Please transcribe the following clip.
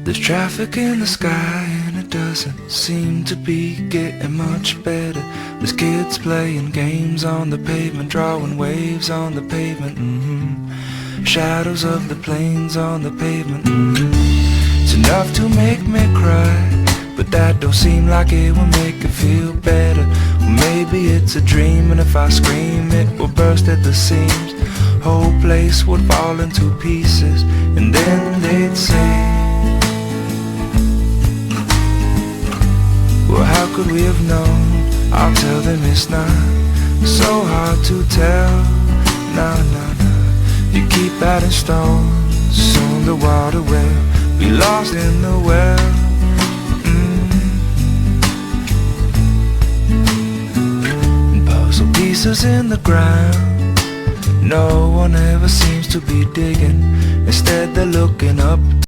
There's traffic in the sky and it doesn't seem to be getting much better. There's kids playing games on the pavement, drawing waves on the pavement. Shadows of the planes on the pavement. It's enough to make me cry, but that don't seem like it will make it feel better. Well, maybe it's a dream, and if I scream it will burst at the seams. Whole place would fall into pieces, and then they'd say, well, how could we have known? I'll tell them it's not so hard to tell. No, no, no. You keep adding stones, soon the water will be lost in the well. Puzzle pieces in the ground, no one ever seems to be digging. Instead they're looking up